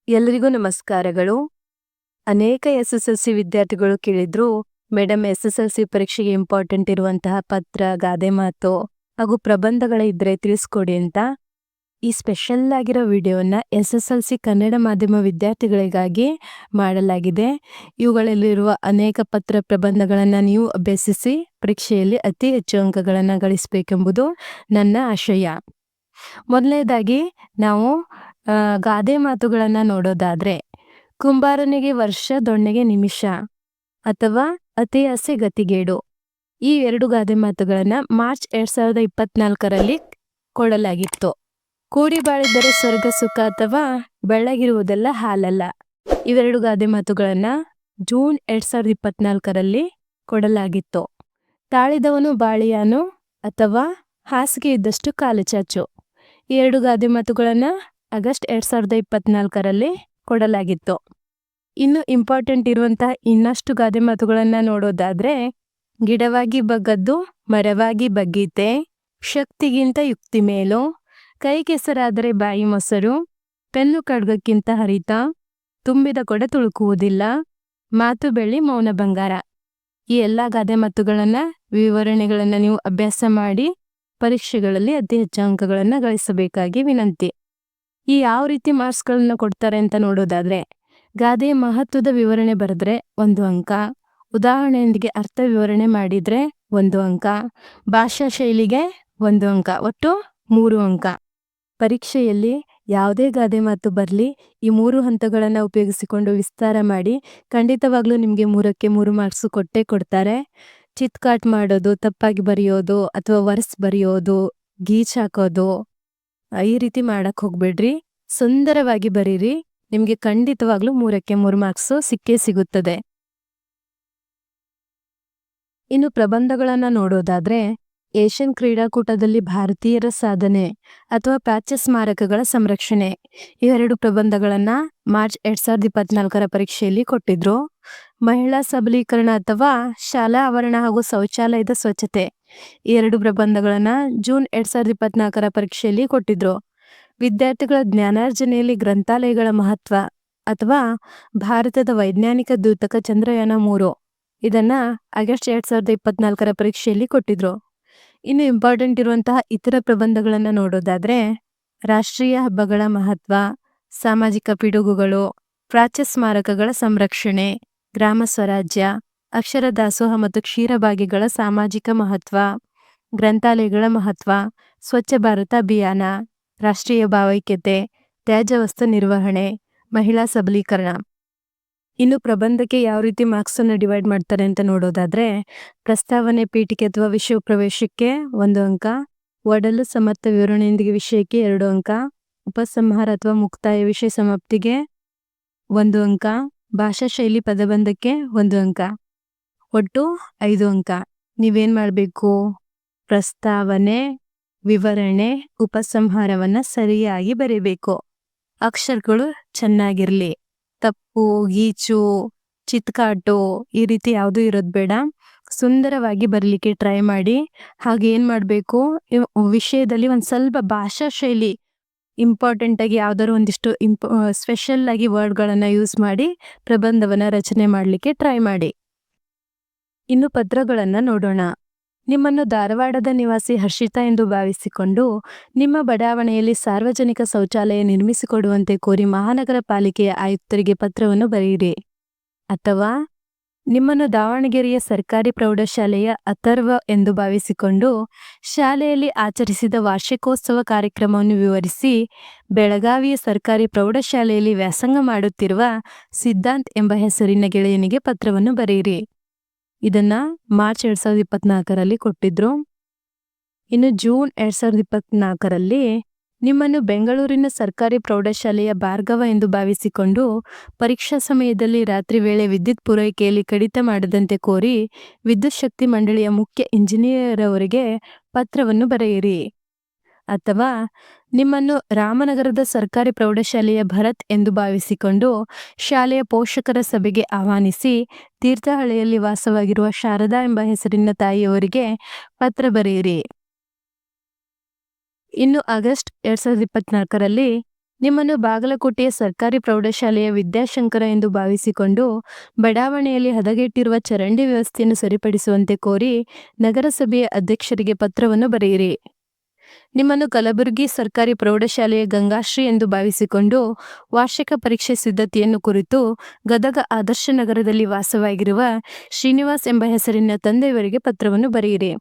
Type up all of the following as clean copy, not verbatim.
ಎಲ್ಲರಿಗೂ ನಮಸ್ಕಾರಗಳು. ಅನೇಕ ಎಸ್ಎಸ್ಎಲ್ಸಿ ವಿದ್ಯಾರ್ಥಿಗಳು ಕೇಳಿದ್ರು, ಮೇಡಮ್ ಎಸ್ಎಸ್ಎಲ್ಸಿ ಪರೀಕ್ಷೆಗೆ ಇಂಪಾರ್ಟೆಂಟ್ ಇರುವಂತಹ ಪತ್ರ, ಗಾದೆ ಮಾತು ಹಾಗೂ ಪ್ರಬಂಧಗಳ ಇದ್ರೆ ತಿಳಿಸ್ಕೊಡಿ ಅಂತ. ಈ ಸ್ಪೆಷಲ್ ಆಗಿರೋ ವಿಡಿಯೋನ ಎಸ್ಎಸ್ಎಲ್ಸಿ ಕನ್ನಡ ಮಾಧ್ಯಮ ವಿದ್ಯಾರ್ಥಿಗಳಿಗಾಗಿ ಮಾಡಲಾಗಿದೆ. ಇವುಗಳಲ್ಲಿರುವ ಅನೇಕ ಪತ್ರ ಪ್ರಬಂಧಗಳನ್ನು ನೀವು ಅಭ್ಯಸಿಸಿ ಪರೀಕ್ಷೆಯಲ್ಲಿ ಅತಿ ಹೆಚ್ಚು ಅಂಕಗಳನ್ನು ಗಳಿಸಬೇಕೆಂಬುದು ನನ್ನ ಆಶಯ. ಮೊದಲನೇದಾಗಿ ನಾವು ಗಾದೆ ಮಾತುಗಳನ್ನು ನೋಡೋದಾದ್ರೆ, ಕುಂಬಾರನಿಗೆ ವರ್ಷ ದೊಣ್ಣೆಗೆ ನಿಮಿಷ ಅಥವಾ ಅತಿ ಆಸೆ ಗತಿಗೇಡು. ಈ ಎರಡು ಗಾದೆ ಮಾತುಗಳನ್ನು ಮಾರ್ಚ್ 2024ರಲ್ಲಿ ಕೊಡಲಾಗಿತ್ತು. ಕೂಡಿ ಬಾಳಿದರೆ ಸ್ವರ್ಗ ಸುಖ ಅಥವಾ ಬೆಳ್ಳಗಿರುವುದೆಲ್ಲ ಹಾಲಲ್ಲ. ಇವೆರಡು ಗಾದೆ ಮಾತುಗಳನ್ನು ಜೂನ್ 2024ರಲ್ಲಿ ಕೊಡಲಾಗಿತ್ತು. ತಾಳಿದವನು ಬಾಳಿಯಾನು ಅಥವಾ ಹಾಸಿಗೆ ಇದ್ದಷ್ಟು ಕಾಲು ಚಾಚು. ಈ ಎರಡು ಗಾದೆ ಮಾತುಗಳನ್ನು ಆಗಸ್ಟ್ 2024ರಲ್ಲಿ ಕೊಡಲಾಗಿತ್ತು. ಇನ್ನು ಇಂಪಾರ್ಟೆಂಟ್ ಇರುವಂತಹ ಇನ್ನಷ್ಟು ಗಾದೆ ಮಾತುಗಳನ್ನು ನೋಡೋದಾದ್ರೆ, ಗಿಡವಾಗಿ ಬಗ್ಗದ್ದು ಮರವಾಗಿ ಬಗ್ಗೀತೆ, ಶಕ್ತಿಗಿಂತ ಯುಕ್ತಿ ಮೇಲು, ಕೈ ಕೆಸರಾದರೆ ಬಾಯಿ ಮೊಸರು, ಪೆನ್ನು ಖಡ್ಗಕ್ಕಿಂತ ಹರಿತ, ತುಂಬಿದ ಕೊಡ ತುಳುಕುವುದಿಲ್ಲ, ಮಾತು ಬೆಳ್ಳಿ ಮೌನ ಬಂಗಾರ. ಈ ಎಲ್ಲ ಗಾದೆ ಮಾತುಗಳನ್ನು ವಿವರಣೆಗಳನ್ನು ನೀವು ಅಭ್ಯಾಸ ಮಾಡಿ ಪರೀಕ್ಷೆಗಳಲ್ಲಿ ಅತಿ ಹೆಚ್ಚು ಅಂಕಗಳನ್ನು ಗಳಿಸಬೇಕಾಗಿ ವಿನಂತಿ. ಈ ಯಾವ ರೀತಿ ಮಾರ್ಕ್ಸ್ಗಳನ್ನ ಕೊಡ್ತಾರೆ ಅಂತ ನೋಡೋದಾದ್ರೆ, ಗಾದೆಯ ಮಹತ್ವದ ವಿವರಣೆ ಬರೆದ್ರೆ 1 ಅಂಕ, ಉದಾಹರಣೆಯೊಂದಿಗೆ ಅರ್ಥ ವಿವರಣೆ ಮಾಡಿದ್ರೆ 1 ಅಂಕ, ಭಾಷಾ ಶೈಲಿಗೆ 1 ಅಂಕ, ಒಟ್ಟು 3 ಅಂಕ. ಪರೀಕ್ಷೆಯಲ್ಲಿ ಯಾವುದೇ ಗಾದೆ ಮಾತು ಬರಲಿ, ಈ 3 ಹಂತಗಳನ್ನು ಉಪಯೋಗಿಸಿಕೊಂಡು ವಿಸ್ತಾರ ಮಾಡಿ ಖಂಡಿತವಾಗ್ಲೂ ನಿಮಗೆ 3ಕ್ಕೆ 3 ಮಾರ್ಕ್ಸು ಕೊಟ್ಟೇ ಕೊಡ್ತಾರೆ. ಚಿತ್ಕಾಟ್ ಮಾಡೋದು, ತಪ್ಪಾಗಿ ಬರೆಯೋದು ಅಥವಾ ವರ್ಸ್ ಬರೆಯೋದು, ಗೀಚ್ ಹಾಕೋದು ಈ ರೀತಿ ಮಾಡಕ್ ಹೋಗ್ಬೇಡ್ರಿ. ಸುಂದರವಾಗಿ ಬರೀರಿ, ನಿಮಗೆ ಖಂಡಿತವಾಗ್ಲೂ 3ಕ್ಕೆ 3 ಮಾರ್ಕ್ಸು ಸಿಕ್ಕೇ ಸಿಗುತ್ತದೆ. ಇನ್ನು ಪ್ರಬಂಧಗಳನ್ನು ನೋಡೋದಾದ್ರೆ, ಏಷ್ಯನ್ ಕ್ರೀಡಾಕೂಟದಲ್ಲಿ ಭಾರತೀಯರ ಸಾಧನೆ ಅಥವಾ ಪ್ರಾಚ್ಯ ಸ್ಮಾರಕಗಳ ಸಂರಕ್ಷಣೆ, ಇವೆರಡು ಪ್ರಬಂಧಗಳನ್ನು ಮಾರ್ಚ್ 2024ರ ಪರೀಕ್ಷೆಯಲ್ಲಿ ಕೊಟ್ಟಿದ್ರು. ಮಹಿಳಾ ಸಬಲೀಕರಣ ಅಥವಾ ಶಾಲಾ ಆವರಣ ಹಾಗೂ ಶೌಚಾಲಯದ ಸ್ವಚ್ಛತೆ, ಈ ಎರಡು ಪ್ರಬಂಧಗಳನ್ನು ಜೂನ್ 2024ರ ಪರೀಕ್ಷೆಯಲ್ಲಿ ಕೊಟ್ಟಿದ್ರು. ವಿದ್ಯಾರ್ಥಿಗಳ ಜ್ಞಾನಾರ್ಜನೆಯಲ್ಲಿ ಗ್ರಂಥಾಲಯಗಳ ಮಹತ್ವ ಅಥವಾ ಭಾರತದ ವೈಜ್ಞಾನಿಕ ದ್ಯೋತಕ ಚಂದ್ರಯಾನ 3, ಇದನ್ನ ಆಗಸ್ಟ್ 2024ರ ಪರೀಕ್ಷೆಯಲ್ಲಿ ಕೊಟ್ಟಿದ್ರು. ಇನ್ನು ಇಂಪಾರ್ಟೆಂಟ್ ಇರುವಂತಹ ಇತರ ಪ್ರಬಂಧಗಳನ್ನು ನೋಡೋದಾದ್ರೆ, ರಾಷ್ಟ್ರೀಯ ಹಬ್ಬಗಳ ಮಹತ್ವ, ಸಾಮಾಜಿಕ ಪಿಡುಗುಗಳು, ಪ್ರಾಚ್ಯ ಸ್ಮಾರಕಗಳ ಸಂರಕ್ಷಣೆ, ಗ್ರಾಮ ಸ್ವರಾಜ್ಯ, ಅಕ್ಷರ ದಾಸೋಹ ಮತ್ತು ಕ್ಷೀರಭಾಗ್ಯಗಳ ಸಾಮಾಜಿಕ ಮಹತ್ವ, ಗ್ರಂಥಾಲಯಗಳ ಮಹತ್ವ, ಸ್ವಚ್ಛ ಭಾರತ ಅಭಿಯಾನ, ರಾಷ್ಟ್ರೀಯ ಭಾವೈಕ್ಯತೆ, ತ್ಯಾಜ್ಯ ವಸ್ತು ನಿರ್ವಹಣೆ, ಮಹಿಳಾ ಸಬಲೀಕರಣ. ಇನ್ನು ಪ್ರಬಂಧಕ್ಕೆ ಯಾವ ರೀತಿ ಮಾರ್ಕ್ಸನ್ನು ಡಿವೈಡ್ ಮಾಡ್ತಾರೆ ಅಂತ ನೋಡೋದಾದ್ರೆ, ಪ್ರಸ್ತಾವನೆ, ಪೀಠಿಕೆ ಅಥವಾ ವಿಷಯ ಪ್ರವೇಶಕ್ಕೆ 1 ಅಂಕ, ಒಡಲು ಸಮರ್ಥ ವಿವರಣೆಯೊಂದಿಗೆ ವಿಷಯಕ್ಕೆ 2 ಅಂಕ, ಉಪಸಂಹಾರ ಅಥವಾ ಮುಕ್ತಾಯ ವಿಷಯ ಸಮಾಪ್ತಿಗೆ 1 ಅಂಕ, ಭಾಷಾ ಶೈಲಿ ಪದಬಂಧಕ್ಕೆ 1 ಅಂಕ, ಒಟ್ಟು 5 ಅಂಕ. ನೀವೇನ್ ಮಾಡಬೇಕು, ಪ್ರಸ್ತಾವನೆ, ವಿವರಣೆ, ಉಪಸಂಹಾರವನ್ನ ಸರಿಯಾಗಿ ಬರೀಬೇಕು. ಅಕ್ಷರಗಳು ಚೆನ್ನಾಗಿರ್ಲಿ. ತಪ್ಪು, ಗೀಚು, ಚಿತ್ಕಾಟು ಈ ರೀತಿ ಯಾವುದೂ ಇರೋದು ಬೇಡ. ಸುಂದರವಾಗಿ ಬರಲಿಕ್ಕೆ ಟ್ರೈ ಮಾಡಿ. ಹಾಗೆ ಏನು ಮಾಡಬೇಕು, ವಿಷಯದಲ್ಲಿ ಒಂದು ಸ್ವಲ್ಪ ಭಾಷಾ ಶೈಲಿ ಇಂಪಾರ್ಟೆಂಟ್ ಆಗಿ ಯಾವ್ದಾದ್ರು ಒಂದಿಷ್ಟು ಸ್ಪೆಷಲ್ ಆಗಿ ವರ್ಡ್ಗಳನ್ನು ಯೂಸ್ ಮಾಡಿ ಪ್ರಬಂಧವನ್ನು ರಚನೆ ಮಾಡಲಿಕ್ಕೆ ಟ್ರೈ ಮಾಡಿ. ಇನ್ನು ಪತ್ರಗಳನ್ನು ನೋಡೋಣ. ನಿಮ್ಮನ್ನು ಧಾರವಾಡದ ನಿವಾಸಿ ಹರ್ಷಿತಾ ಎಂದು ಭಾವಿಸಿಕೊಂಡು ನಿಮ್ಮ ಬಡಾವಣೆಯಲ್ಲಿ ಸಾರ್ವಜನಿಕ ಶೌಚಾಲಯ ನಿರ್ಮಿಸಿಕೊಡುವಂತೆ ಕೋರಿ ಮಹಾನಗರ ಪಾಲಿಕೆಯ ಆಯುಕ್ತರಿಗೆ ಪತ್ರವನ್ನು ಬರೆಯಿರಿ. ಅಥವಾ ನಿಮ್ಮನ್ನು ದಾವಣಗೆರೆಯ ಸರ್ಕಾರಿ ಪ್ರೌಢಶಾಲೆಯ ಅಥರ್ವ ಎಂದು ಭಾವಿಸಿಕೊಂಡು ಶಾಲೆಯಲ್ಲಿ ಆಚರಿಸಿದ ವಾರ್ಷಿಕೋತ್ಸವ ಕಾರ್ಯಕ್ರಮವನ್ನು ವಿವರಿಸಿ ಬೆಳಗಾವಿಯ ಸರ್ಕಾರಿ ಪ್ರೌಢಶಾಲೆಯಲ್ಲಿ ವ್ಯಾಸಂಗ ಮಾಡುತ್ತಿರುವ ಸಿದ್ಧಾಂತ್ ಎಂಬ ಹೆಸರಿನ ಗೆಳೆಯನಿಗೆ ಪತ್ರವನ್ನು ಬರೆಯಿರಿ. ಇದನ್ನ ಮಾರ್ಚ್ 2024ರಲ್ಲಿ ಕೊಟ್ಟಿದ್ರು. ಇನ್ನು ಜೂನ್ 2024ರಲ್ಲಿ ನಿಮ್ಮನ್ನು ಬೆಂಗಳೂರಿನ ಸರ್ಕಾರಿ ಪ್ರೌಢಶಾಲೆಯ ಭಾರ್ಗವ ಎಂದು ಭಾವಿಸಿಕೊಂಡು ಪರೀಕ್ಷಾ ಸಮಯದಲ್ಲಿ ರಾತ್ರಿ ವೇಳೆ ವಿದ್ಯುತ್ ಪೂರೈಕೆಯಲ್ಲಿ ಕಡಿತ ಮಾಡದಂತೆ ಕೋರಿ ವಿದ್ಯುತ್ ಶಕ್ತಿ ಮಂಡಳಿಯ ಮುಖ್ಯ ಇಂಜಿನಿಯರ್ ಅವರಿಗೆ ಪತ್ರವನ್ನು ಬರೆಯಿರಿ. ಅಥವಾ ನಿಮ್ಮನ್ನು ರಾಮನಗರದ ಸರ್ಕಾರಿ ಪ್ರೌಢಶಾಲೆಯ ಭರತ್ ಎಂದು ಭಾವಿಸಿಕೊಂಡು ಶಾಲೆಯ ಪೋಷಕರ ಸಭೆಗೆ ಆಹ್ವಾನಿಸಿ ತೀರ್ಥಹಳ್ಳಿಯಲ್ಲಿ ವಾಸವಾಗಿರುವ ಶಾರದಾ ಎಂಬ ಹೆಸರಿನ ತಾಯಿಯವರಿಗೆ ಪತ್ರ ಬರೆಯಿರಿ. ಇನ್ನು ಆಗಸ್ಟ್ 2024ರಲ್ಲಿ ನಿಮ್ಮನ್ನು ಬಾಗಲಕೋಟೆಯ ಸರ್ಕಾರಿ ಪ್ರೌಢಶಾಲೆಯ ವಿದ್ಯಾಶಂಕರ ಎಂದು ಭಾವಿಸಿಕೊಂಡು ಬಡಾವಣೆಯಲ್ಲಿ ಹದಗೆಟ್ಟಿರುವ ಚರಂಡಿ ವ್ಯವಸ್ಥೆಯನ್ನು ಸರಿಪಡಿಸುವಂತೆ ಕೋರಿ ನಗರಸಭೆಯ ಅಧ್ಯಕ್ಷರಿಗೆ ಪತ್ರವನ್ನು ಬರೆಯಿರಿ. ನಿಮ್ಮನ್ನು ಕಲಬುರಗಿ ಸರ್ಕಾರಿ ಪ್ರೌಢಶಾಲೆಯ ಗಂಗಾಶ್ರೀ ಎಂದು ಭಾವಿಸಿಕೊಂಡು ವಾರ್ಷಿಕ ಪರೀಕ್ಷೆ ಸಿದ್ಧತೆಯನ್ನು ಕುರಿತು ಗದಗ ಆದರ್ಶ ನಗರದಲ್ಲಿ ವಾಸವಾಗಿರುವ ಶ್ರೀನಿವಾಸ್ ಎಂಬ ಹೆಸರಿನ ತಂದೆಯವರಿಗೆ ಪತ್ರವನ್ನು ಬರೆಯಿರಿ.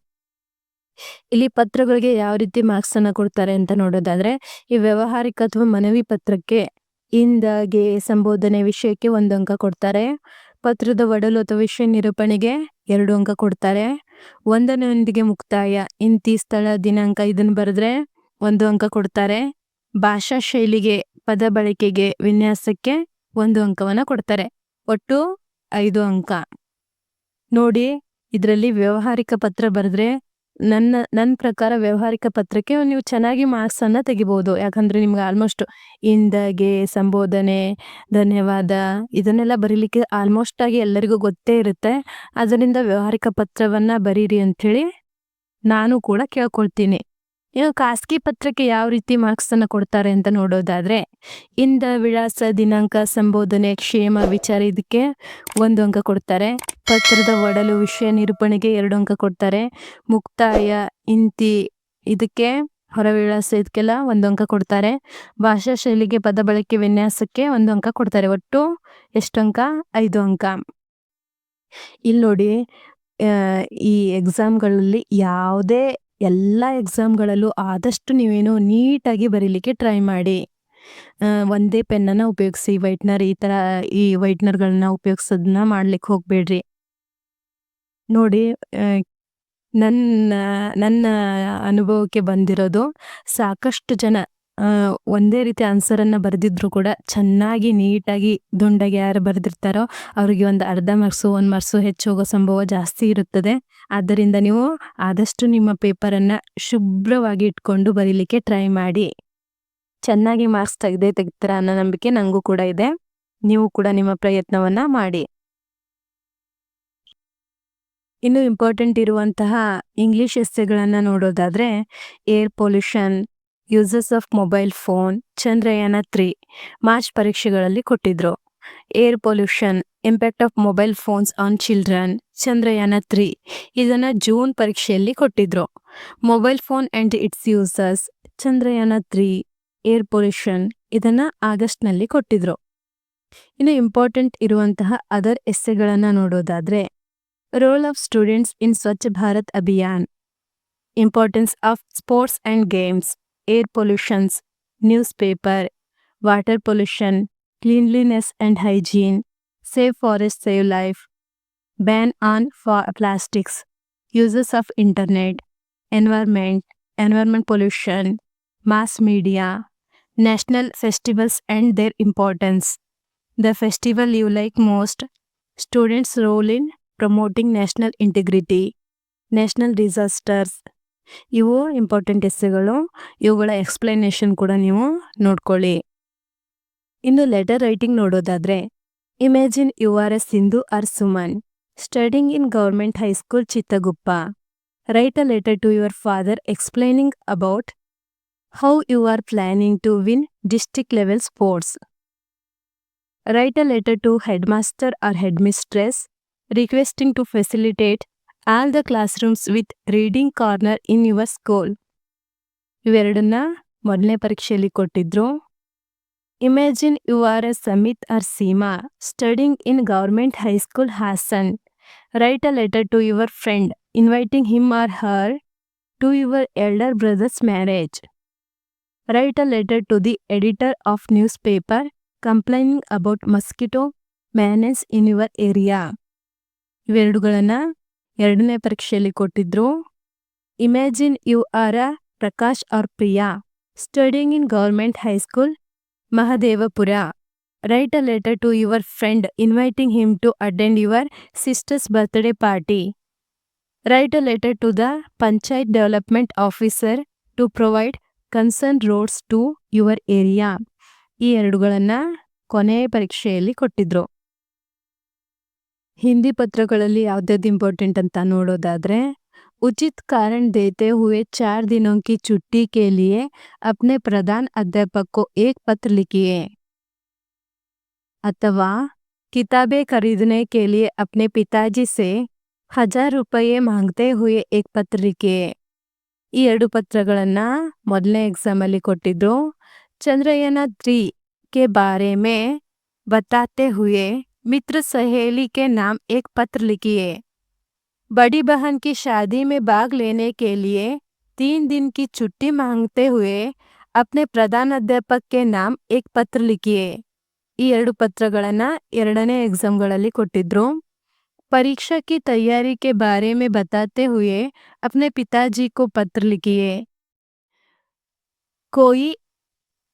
ಇಲ್ಲಿ ಪತ್ರಗಳಿಗೆ ಯಾವ ರೀತಿ ಮಾರ್ಕ್ಸ್ ಅನ್ನ ಕೊಡ್ತಾರೆ ಅಂತ ನೋಡೋದಾದ್ರೆ, ಈ ವ್ಯವಹಾರಿಕ ಅಥವಾ ಮನವಿ ಪತ್ರಕ್ಕೆ ಇಂದ ಗೆ ಸಂಬೋಧನೆ ವಿಷಯಕ್ಕೆ 1 ಅಂಕ ಕೊಡ್ತಾರೆ. ಪತ್ರದ ಒಡಲು ಅಥವಾ ವಿಷಯ ನಿರೂಪಣೆಗೆ 2 ಅಂಕ ಕೊಡ್ತಾರೆ. ವಂದನೆಯೊಂದಿಗೆ ಮುಕ್ತಾಯ, ಇಂತಿ, ಸ್ಥಳ, ದಿನಾಂಕ ಇದನ್ನು ಬರೆದ್ರೆ 1 ಅಂಕ ಕೊಡ್ತಾರೆ. ಭಾಷಾ ಶೈಲಿಗೆ, ಪದ ಬಳಕೆಗೆ, ವಿನ್ಯಾಸಕ್ಕೆ 1 ಅಂಕವನ್ನ ಕೊಡ್ತಾರೆ. ಒಟ್ಟು 5 ಅಂಕ. ನೋಡಿ, ಇದರಲ್ಲಿ ವ್ಯವಹಾರಿಕ ಪತ್ರ ಬರೆದ್ರೆ ನನ್ನ ಪ್ರಕಾರ ವ್ಯವಹಾರಿಕ ಪತ್ರಕ್ಕೆ ನೀವು ಚೆನ್ನಾಗಿ ಮಾರ್ಕ್ಸ್ ಅನ್ನ ತೆಗಿಬಹುದು. ಯಾಕಂದ್ರೆ ನಿಮ್ಗೆ ಆಲ್ಮೋಸ್ಟ್ ಇಂದಗೆ, ಸಂಬೋಧನೆ, ಧನ್ಯವಾದ ಇದನ್ನೆಲ್ಲ ಬರೀಲಿಕ್ಕೆ ಆಲ್ಮೋಸ್ಟ್ ಆಗಿ ಎಲ್ಲರಿಗೂ ಗೊತ್ತೇ ಇರುತ್ತೆ. ಅದರಿಂದ ವ್ಯವಹಾರಿಕ ಪತ್ರವನ್ನ ಬರೀರಿ ಅಂಥೇಳಿ ನಾನು ಕೂಡ ಕೇಳ್ಕೊಳ್ತೀನಿ. ಇನ್ನು ಖಾಸಗಿ ಪತ್ರಕ್ಕೆ ಯಾವ ರೀತಿ ಮಾರ್ಕ್ಸ್ ಅನ್ನ ಕೊಡ್ತಾರೆ ಅಂತ ನೋಡೋದಾದ್ರೆ, ಇಂದ, ವಿಳಾಸ, ದಿನಾಂಕ, ಸಂಬೋಧನೆ, ಕ್ಷೇಮ, ವಿಚಾರ ಇದಕ್ಕೆ 1 ಅಂಕ ಕೊಡ್ತಾರೆ. ಪತ್ರದ ಒಡಲು, ವಿಷಯ ನಿರೂಪಣೆಗೆ 2 ಅಂಕ ಕೊಡ್ತಾರೆ. ಮುಕ್ತಾಯ, ಇಂತಿ ಇದಕ್ಕೆ, ಹೊರ ವಿಳಾಸ ಇದಕ್ಕೆಲ್ಲ 1 ಅಂಕ ಕೊಡ್ತಾರೆ. ಭಾಷಾ ಶೈಲಿಗೆ, ಪದ ಬಳಕೆ, ವಿನ್ಯಾಸಕ್ಕೆ 1 ಅಂಕ ಕೊಡ್ತಾರೆ. ಒಟ್ಟು ಎಷ್ಟು ಅಂಕ? 5 ಅಂಕ. ಇಲ್ಲಿ ನೋಡಿ, ಈ ಎಕ್ಸಾಮ್ಗಳಲ್ಲಿ ಎಲ್ಲ ಎಕ್ಸಾಮ್ಗಳಲ್ಲೂ ಆದಷ್ಟು ನೀವೇನು ನೀಟಾಗಿ ಬರೀಲಿಕ್ಕೆ ಟ್ರೈ ಮಾಡಿ. ಒಂದೇ ಪೆನ್ನನ್ನು ಉಪಯೋಗಿಸಿ, ವೈಟ್ನರ್ ಈ ವೈಟ್ನರ್ಗಳನ್ನ ಉಪಯೋಗಿಸೋದನ್ನ ಮಾಡ್ಲಿಕ್ಕೆ ಹೋಗ್ಬೇಡ್ರಿ. ನೋಡಿ, ನನ್ನ ಅನುಭವಕ್ಕೆ ಬಂದಿರೋದು, ಸಾಕಷ್ಟು ಜನ ಒಂದೇ ರೀತಿ ಆನ್ಸರನ್ನು ಬರೆದಿದ್ರು ಕೂಡ ಚೆನ್ನಾಗಿ ನೀಟಾಗಿ ದುಂಡಾಗಿ ಯಾರು ಬರೆದಿರ್ತಾರೋ ಅವರಿಗೆ ಒಂದು ಅರ್ಧ ಮಾರ್ಕ್ಸು 1 ಮಾರ್ಕ್ಸು ಹೆಚ್ಚು ಹೋಗೋ ಸಂಭವ ಜಾಸ್ತಿ ಇರುತ್ತದೆ. ಆದ್ದರಿಂದ ನೀವು ಆದಷ್ಟು ನಿಮ್ಮ ಪೇಪರನ್ನು ಶುಭ್ರವಾಗಿ ಇಟ್ಕೊಂಡು ಬರೀಲಿಕ್ಕೆ ಟ್ರೈ ಮಾಡಿ. ಚೆನ್ನಾಗಿ ಮಾರ್ಕ್ಸ್ ತೆಗಿತೀರಾ ಅನ್ನೋ ನಂಬಿಕೆ ನನಗೂ ಕೂಡ ಇದೆ. ನೀವು ಕೂಡ ನಿಮ್ಮ ಪ್ರಯತ್ನವನ್ನ ಮಾಡಿ. ಇನ್ನು ಇಂಪಾರ್ಟೆಂಟ್ ಇರುವಂತಹ ಇಂಗ್ಲಿಷ್ ಎಸ್ಸೆಗಳನ್ನು ನೋಡೋದಾದ್ರೆ, air pollution, uses of mobile phone, Chandrayaan 3 March ಪರೀಕ್ಷೆಗಳಲ್ಲಿ ಕೊಟ್ಟಿದ್ರು. Air pollution, impact of mobile phones on children, Chandrayaan 3 ಇದನ್ನ ಜೂನ್ ಪರೀಕ್ಷೆಯಲ್ಲಿ ಕೊಟ್ಟಿದ್ರು. Mobile phone and it's uses, Chandrayaan 3, air pollution ಇದನ್ನ ಆಗಸ್ಟ್ನಲ್ಲಿ ಕೊಟ್ಟಿದ್ರು. ಇನ್ನು ಇಂಪಾರ್ಟೆಂಟ್ ಇರುವಂತಹ ಅದರ್ ಎಸ್ಸೆಗಳನ್ನು ನೋಡೋದಾದ್ರೆ, role of students in Swachh Bharat Abhiyan, importance of sports and games, air pollutions, newspaper, water pollution, cleanliness and hygiene, save forest save life, ban on plastics, uses of internet, environment pollution, mass media, national festivals and their importance, the festival you like most, students' role in promoting national integrity, national disasters. ಇವು important ಎಸ್ಸೆಗಳು. ಇವುಗಳ explanation ಕೂಡ ನೀವು ನೋಡ್ಕೊಳ್ಳಿ. ಇನ್ನು letter writing ನೋಡೋದಾದ್ರೆ, imagine you are a Sindhu or Suman studying in government high school Chittaguppa. Write a letter to your father explaining about how you are planning to win district level sports. Write a letter to headmaster or headmistress requesting to facilitate all the classrooms with reading corner in your school. ಇವೆರಡನ್ನ ಮೊದಲನೇ ಪರೀಕ್ಷೆಯಲ್ಲಿ ಕೊಟ್ಟಿದ್ರು. Imagine you are a Samit or Seema studying in government high school Hassan. Write a letter to your friend inviting him or her to your elder brother's marriage. Write a letter to the editor of newspaper complaining about mosquito menace in your area. ಇವೆರಡುಗಳನ್ನ ಎರಡನೇ ಪರೀಕ್ಷೆಯಲ್ಲಿ ಕೊಟ್ಟಿದ್ರು. Imagine you are a Prakash or Priya studying in government high school Mahadevapura. Write a letter to your friend inviting him to attend your sister's birthday party. Write a letter to the Panchayat Development Officer to provide concern roads to your area. ಈ ಎರಡುಗಳನ್ನ ಕೊನೆಯ ಪರೀಕ್ಷೆಯಲ್ಲಿ ಕೊಟ್ಟಿದ್ರು. Hindi ಪತ್ರಗಳಲ್ಲಿ ಯಾವ್ದಾವ್ದು important ಅಂತ ನೋಡೋದಾದ್ರೆ, उचित कारण देते हुए 4 दिनों की छुट्टी के लिए अपने प्रधान अध्यापक को एक पत्र लिखिए। अथवा किताबें खरीदने के लिए अपने पिताजी से 1000 रुपये मांगते हुए एक ಪತ್ರ लिखिए। ಈ 2 ಪತ್ರಗಳನ್ನ ಮೊದಲನೇ ಎಕ್ಸಾಮ್ ಅಲ್ಲಿ ಕೊಟ್ಟಿದ್ರು। चंद्रयान 3 के बारे में बताते हुए मित्र सहेली के नाम एक पत्र लिखिए। बड़ी बहन की शादी में भाग लेने के लिए 3 दिन की छुट्टी मांगते हुए अपने प्रधान अध्यापक के नाम एक पत्र लिखिए। ಈ 2 ಪತ್ರಗಳನ್ನ ಎರಡನೇ ಎಕ್ಸಾಮ್ಗಳಲ್ಲಿ ಕೊಟ್ಟಿದ್ರು। परीक्षा की तैयारी के बारे में बताते हुए अपने पिताजी को पत्र लिखिए। कोई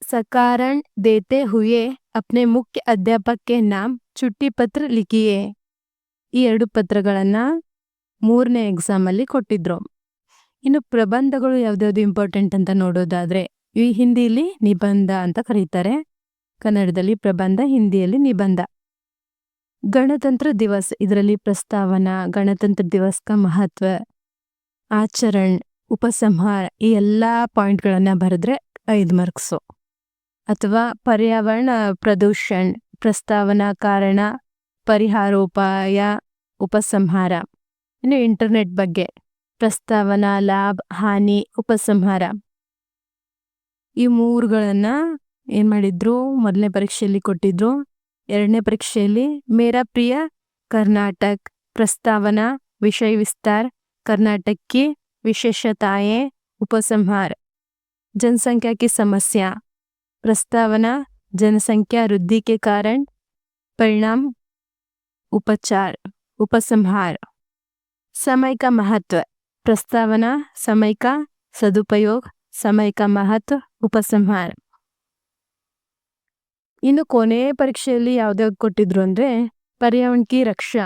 सकारण देते हुए अपने मुख्य अध्यापक के नाम छुट्टी पत्र लिखिए। ಈ 2 ಪತ್ರಗಳನ್ನ ಮೂರನೇ ಎಕ್ಸಾಮಲ್ಲಿ ಕೊಟ್ಟಿದ್ರು। ಇನ್ನು ಪ್ರಬಂಧಗಳು ಯಾವ್ದಾವ್ದು ಇಂಪಾರ್ಟೆಂಟ್ ಅಂತ ನೋಡೋದಾದ್ರೆ ಈ ಹಿಂದಿಲಿ ನಿಬಂಧ ಅಂತ ಕರೀತಾರೆ, ಕನ್ನಡದಲ್ಲಿ ಪ್ರಬಂಧ, ಹಿಂದಿಯಲ್ಲಿ ನಿಬಂಧ। गणतंत्र दिवस ಇದರಲ್ಲಿ ಪ್ರಸ್ತಾವನಾ, गणतंत्र दिवस का महत्व, ಆಚರಣ್, ಉಪಸಂಹಾರ ಈ ಎಲ್ಲ ಪಾಯಿಂಟ್ಗಳನ್ನ ಬರೆದ್ರೆ 5 ಮಾರ್ಕ್ಸು। ಅಥವಾ पर्यावरण प्रदूषण, ಪ್ರಸ್ತಾವನಾ, ಕಾರಣ, ಪರಿಹಾರೋಪಾಯ, ಉಪಸಂಹಾರ। ಇನ್ನು ಇಂಟರ್ನೆಟ್ ಬಗ್ಗೆ ಪ್ರಸ್ತಾವನಾ, ಲಾಭ, ಹಾನಿ, ಉಪಸಂಹಾರ। ಈ ಮೂರುಗಳನ್ನ ಏನ್ ಮಾಡಿದ್ರು, ಮೊದಲನೇ ಪರೀಕ್ಷೆಯಲ್ಲಿ ಕೊಟ್ಟಿದ್ರು। ಎರಡನೇ ಪರೀಕ್ಷೆಯಲ್ಲಿ ಮೇರಾ ಪ್ರಿಯ कर्नाटक, प्रस्तावना, विषय विस्तार, कर्नाटक की विशेषताएं, उपसंहार। जनसंख्या की समस्या, प्रस्तावना, जनसंख्या वृद्धि के कारण, परिणाम, उपचार, उपसंहार। समय का महत्व, प्रस्तावना, समय का सदुपयोग, समय का महत्व, उपसंहार। ಇನ್ನು ಕೊನೆ ಪರೀಕ್ಷೆಯಲ್ಲಿ ಯಾವ್ದಾವ್ದು ಕೊಟ್ಟಿದ್ರು ಅಂದ್ರೆ पर्यावरण की रक्षा,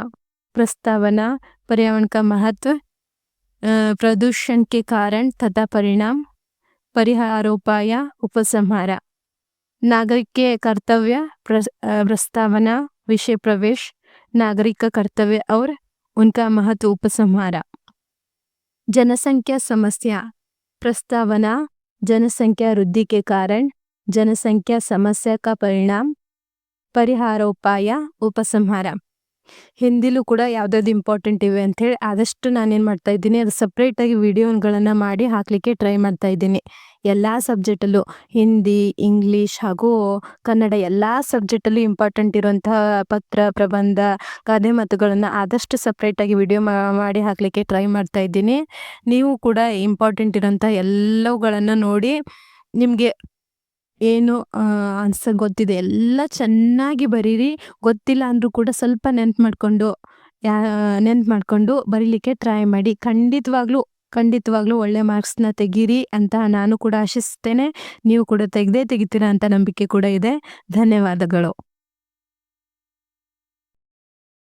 प्रस्तावना, पर्यावरण का महत्व, प्रदूषण के कारण तथा परिणाम, परिहारोपाय, उपसंहार। नागरिक के कर्तव्य, प्रस्तावना, विषय प्रवेश, नागरिक का कर्तव्य और उनका महत्व, उपसंहार। जनसंख्या समस्या, प्रस्तावना, जनसंख्या वृद्धि के कारण, जनसंख्या समस्या का परिणाम, ಪರಿಹಾರೋಪಾಯ, ಉಪಸಂಹಾರ। ಹಿಂದಿಲೂ ಕೂಡ ಯಾವ್ದಾವ್ದು ಇಂಪಾರ್ಟೆಂಟ್ ಇವೆ ಅಂಥೇಳಿ ಆದಷ್ಟು ನಾನೇನು ಮಾಡ್ತಾ ಇದ್ದೀನಿ, ಅದು ಸಪ್ರೇಟಾಗಿ ವಿಡಿಯೋಗಳನ್ನು ಮಾಡಿ ಹಾಕಲಿಕ್ಕೆ ಟ್ರೈ ಮಾಡ್ತಾ ಇದ್ದೀನಿ। ಎಲ್ಲ ಸಬ್ಜೆಕ್ಟಲ್ಲೂ ಹಿಂದಿ, ಇಂಗ್ಲೀಷ್ ಹಾಗೂ ಕನ್ನಡ ಎಲ್ಲ ಸಬ್ಜೆಕ್ಟಲ್ಲೂ ಇಂಪಾರ್ಟೆಂಟ್ ಇರುವಂತಹ ಪತ್ರ, ಪ್ರಬಂಧ, ಗಾದೆ ಮಾತುಗಳನ್ನು ಆದಷ್ಟು ಸಪ್ರೇಟಾಗಿ ವಿಡಿಯೋ ಮಾಡಿ ಹಾಕಲಿಕ್ಕೆ ಟ್ರೈ ಮಾಡ್ತಾ ಇದ್ದೀನಿ। ನೀವು ಕೂಡ ಇಂಪಾರ್ಟೆಂಟ್ ಇರೋಂಥ ಎಲ್ಲವುಗಳನ್ನು ನೋಡಿ ನಿಮಗೆ ಏನು ಆನ್ಸರ್ ಗೊತ್ತಿದೆ ಎಲ್ಲ ಚೆನ್ನಾಗಿ ಬರೀರಿ। ಗೊತ್ತಿಲ್ಲ ಅಂದರೂ ಕೂಡ ಸ್ವಲ್ಪ ನೆನ್ಪು ಮಾಡಿಕೊಂಡು ಬರೀಲಿಕ್ಕೆ ಟ್ರೈ ಮಾಡಿ। ಖಂಡಿತವಾಗ್ಲೂ ಒಳ್ಳೆ ಮಾರ್ಕ್ಸ್ನ ತೆಗೀರಿ ಅಂತ ನಾನು ಕೂಡ ಆಶಿಸ್ತೇನೆ। ನೀವು ಕೂಡ ತೆಗೆದೇ ತೆಗಿತೀರಾ ಅಂತ ನಂಬಿಕೆ ಕೂಡ ಇದೆ। ಧನ್ಯವಾದಗಳು।